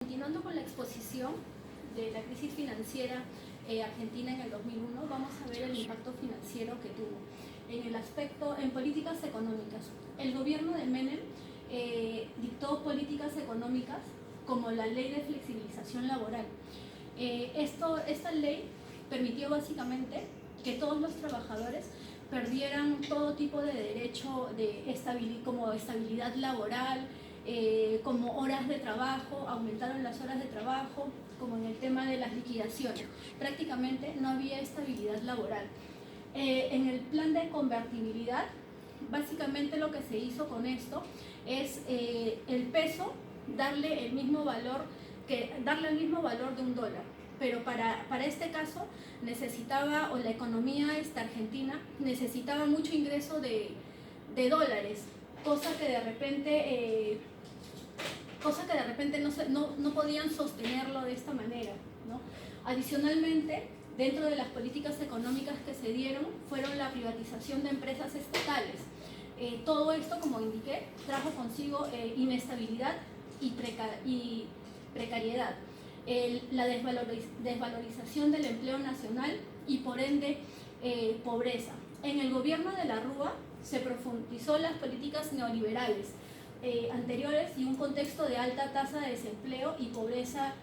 Continuando con la exposición de la crisis financiera argentina en el 2001, vamos a ver el impacto financiero que tuvo en el aspecto, en políticas económicas. El gobierno de Menem dictó políticas económicas como la ley de flexibilización laboral. Esta ley permitió básicamente que todos los trabajadores perdieran todo tipo de derecho como estabilidad laboral, como horas de trabajo, aumentaron las horas de trabajo, como en el tema de las liquidaciones. Prácticamente no había estabilidad laboral. En el plan de convertibilidad, básicamente lo que se hizo con esto es el peso, darle el mismo valor de un dólar. Pero para este caso necesitaba, o la economía argentina necesitaba mucho ingreso de dólares, cosa que de repente no podían sostenerlo de esta manera, ¿no? Adicionalmente, dentro de las políticas económicas que se dieron, fueron la privatización de empresas estatales. Todo esto, como indiqué, trajo consigo inestabilidad y precariedad. La desvalorización del empleo nacional y por ende pobreza. En el gobierno de la Rúa se profundizó las políticas neoliberales anteriores y un contexto de alta tasa de desempleo y pobreza.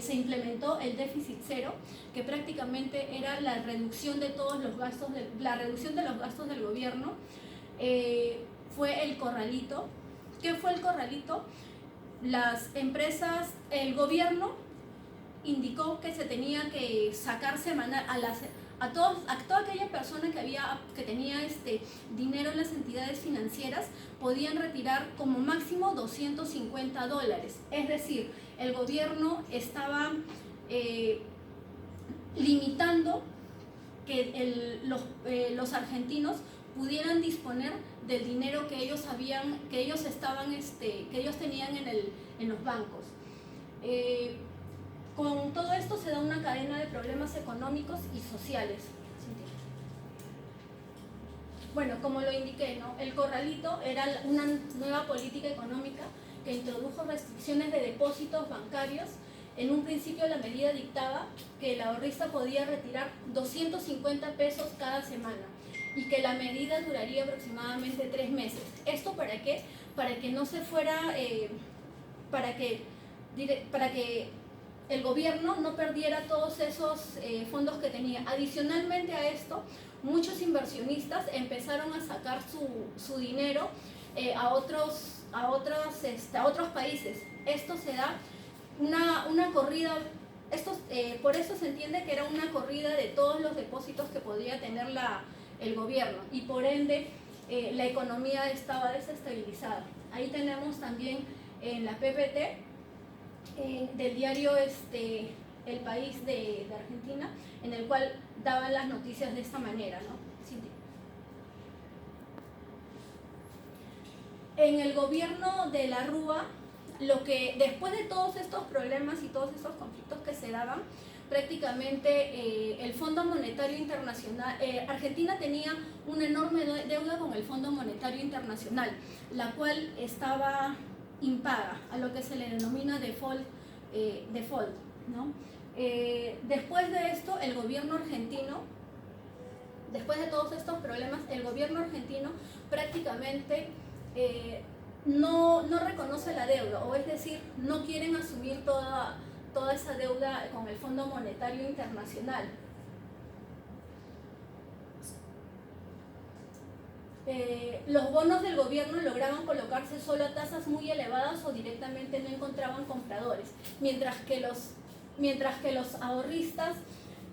Se implementó el déficit cero, que prácticamente era la reducción de todos los gastos, del gobierno. Fue el corralito. ¿Qué fue el corralito? Las empresas, el gobierno indicó que se tenía que sacar semanal a toda aquella persona que tenía dinero en las entidades financieras, podían retirar como máximo $250. Es decir, el gobierno estaba limitando que los argentinos pudieran disponer del dinero que ellos tenían en los bancos. Con todo esto se da una cadena de problemas económicos y sociales. Bueno, como lo indiqué, ¿no? El corralito era una nueva política económica que introdujo restricciones de depósitos bancarios. En un principio la medida dictaba que el ahorrista podía retirar 250 pesos cada semana y que la medida duraría aproximadamente 3 meses. ¿Esto para qué? Para que no se fuera, para que el gobierno no perdiera todos esos fondos que tenía. Adicionalmente a esto, muchos inversionistas empezaron a sacar su dinero a otros países. Esto se da una corrida. Por eso se entiende que era una corrida de todos los depósitos que podía tener el gobierno y por ende la economía estaba desestabilizada. Ahí tenemos también en la PPT del diario El País de Argentina, en el cual daban las noticias de esta manera, ¿no? En el gobierno de la Rúa, después de todos estos problemas y todos estos conflictos que se daban, prácticamente el Fondo Monetario Internacional, Argentina tenía una enorme deuda con el Fondo Monetario Internacional, la cual estaba impaga, a lo que se le denomina default, ¿no? Después de esto, el gobierno argentino, después de todos estos problemas, el gobierno argentino prácticamente no reconoce la deuda, o es decir, no quieren asumir toda esa deuda con el Fondo Monetario Internacional. Los bonos del gobierno lograban colocarse solo a tasas muy elevadas o directamente no encontraban compradores, mientras que los ahorristas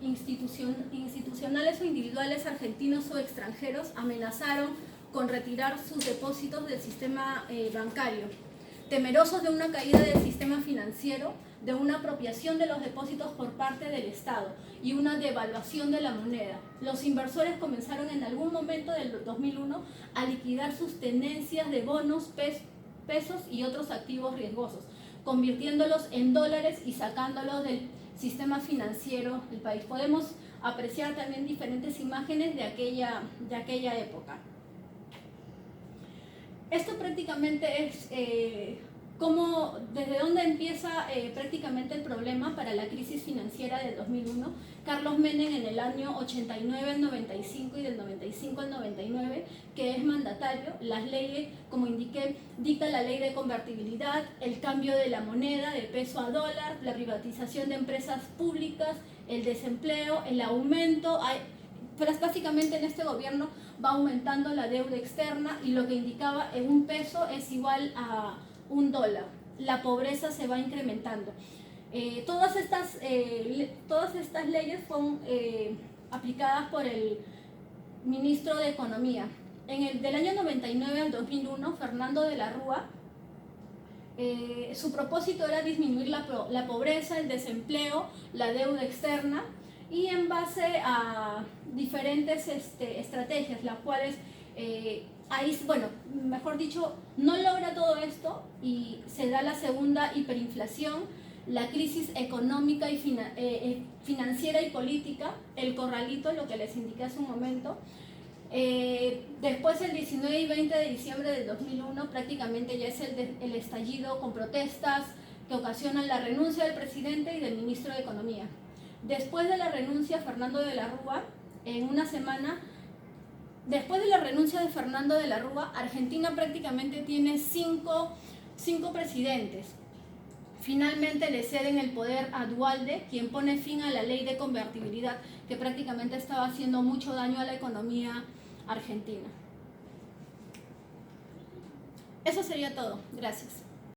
institucionales o individuales argentinos o extranjeros amenazaron con retirar sus depósitos del sistema bancario, temerosos de una caída del sistema financiero, de una apropiación de los depósitos por parte del Estado y una devaluación de la moneda. Los inversores comenzaron en algún momento del 2001 a liquidar sus tenencias de bonos, pesos y otros activos riesgosos, convirtiéndolos en dólares y sacándolos del sistema financiero del país. Podemos apreciar también diferentes imágenes de aquella época. Esto prácticamente es ¿Desde dónde empieza prácticamente el problema para la crisis financiera del 2001? Carlos Menem en el año 89 al 95 y del 95 al 99, que es mandatario, las leyes, como indiqué, dicta la ley de convertibilidad, el cambio de la moneda de peso a dólar, la privatización de empresas públicas, el desempleo, el aumento. Básicamente en este gobierno va aumentando la deuda externa y lo que indicaba en un peso es igual a $1. La pobreza se va incrementando. Todas estas leyes fueron aplicadas por el ministro de Economía. Del año 99 al 2001, Fernando de la Rúa, su propósito era disminuir la pobreza, el desempleo, la deuda externa, y en base a diferentes estrategias, las cuales mejor dicho, no logra todo esto y se da la segunda hiperinflación, la crisis económica y financiera y política, el corralito, lo que les indiqué hace un momento. Después, el 19 y 20 de diciembre del 2001, prácticamente ya es el estallido con protestas que ocasionan la renuncia del presidente y del ministro de Economía. Después de la renuncia, Fernando de la Rúa, en una semana, después de la renuncia de Fernando de la Rúa, Argentina prácticamente tiene cinco presidentes. Finalmente le ceden el poder a Duhalde, quien pone fin a la ley de convertibilidad, que prácticamente estaba haciendo mucho daño a la economía argentina. Eso sería todo. Gracias.